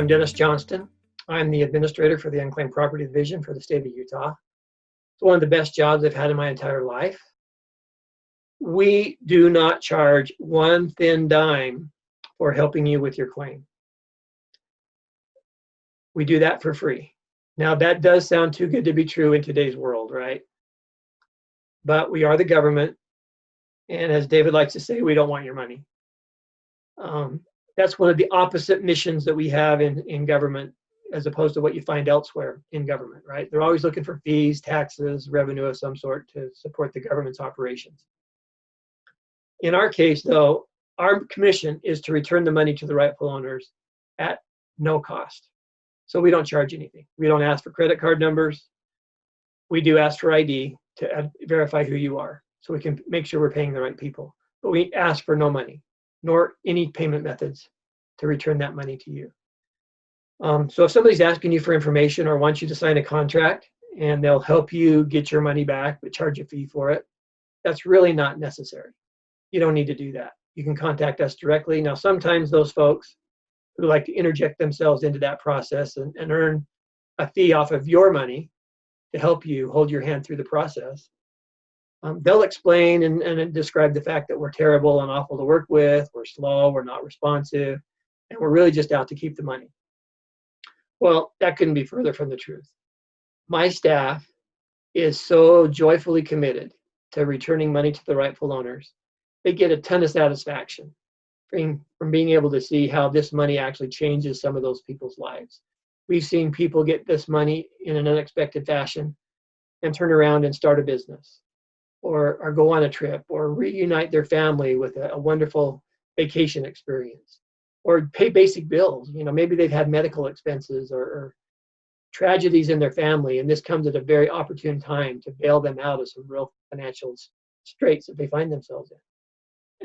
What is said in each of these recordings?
I'm Dennis Johnston. I'm the administrator for the Unclaimed Property Division for the state of Utah. It's one of the best jobs I've had in my entire life. We do not charge one thin dime for helping you with your claim. We do that for free. Now, that does sound too good to be true in today's world, right? But we are the government, and as David likes to say, we don't want your money. That's one of the opposite missions that we have in government as opposed to what you find elsewhere in government, right? They're always looking for fees, taxes, revenue of some sort to support the government's operations. In our case, though, our commission is to return the money to the rightful owners at no cost. So we don't charge anything. We don't ask for credit card numbers. We do ask for ID to verify who you are so we can make sure we're paying the right people. But we ask for no money, nor any payment methods to return that money to you. So if somebody's asking you for information or wants you to sign a contract and they'll help you get your money back but charge a fee for it, that's really not necessary. You don't need to do that. You can contact us directly. Now, sometimes those folks who like to interject themselves into that process and earn a fee off of your money to help you hold your hand through the process, they'll explain and describe the fact that we're terrible and awful to work with, we're slow, we're not responsive, and we're really just out to keep the money. Well, that couldn't be further from the truth. My staff is so joyfully committed to returning money to the rightful owners. They get a ton of satisfaction from being able to see how this money actually changes some of those people's lives. We've seen people get this money in an unexpected fashion and turn around and start a business or go on a trip or reunite their family with a wonderful vacation experience or pay basic bills. You know, maybe they've had medical expenses or tragedies in their family, and this comes at a very opportune time to bail them out of some real financial straits that they find themselves in.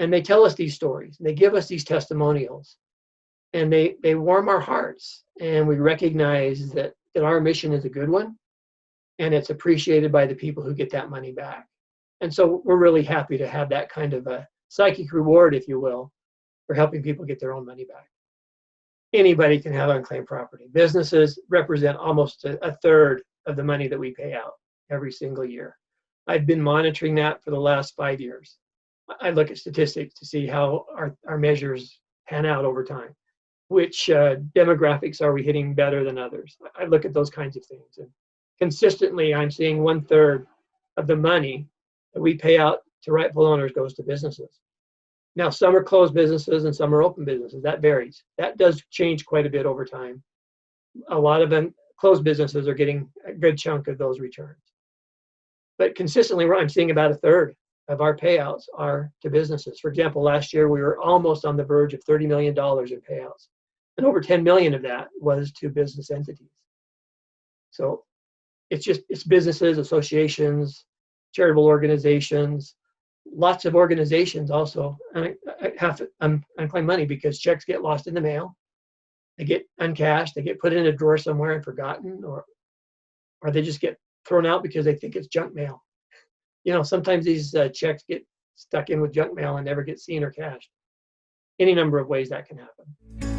And they tell us these stories, and they give us these testimonials, and they warm our hearts, and we recognize that our mission is a good one, and it's appreciated by the people who get that money back. And so we're really happy to have that kind of a psychic reward, if you will, for helping people get their own money back. Anybody can have unclaimed property. Businesses represent almost a third of the money that we pay out every single year. I've been monitoring that for the last 5 years. I look at statistics to see how our measures pan out over time. Which demographics are we hitting better than others? I look at those kinds of things. And consistently, I'm seeing 1/3 of the money that we pay out to rightful owners goes to businesses. Now, some are closed businesses and some are open businesses. That varies. That does change quite a bit over time. A lot of them, closed businesses are getting a good chunk of those returns. But consistently, I'm seeing about 1/3 of our payouts are to businesses. For example, last year, we were almost on the verge of $30 million in payouts. And over 10 million of that was to business entities. So it's businesses, associations, charitable organizations, lots of organizations also have unclaimed money because checks get lost in the mail. They get uncashed, they get put in a drawer somewhere and forgotten, or they just get thrown out because they think it's junk mail. You know, sometimes these checks get stuck in with junk mail and never get seen or cashed. Any number of ways that can happen.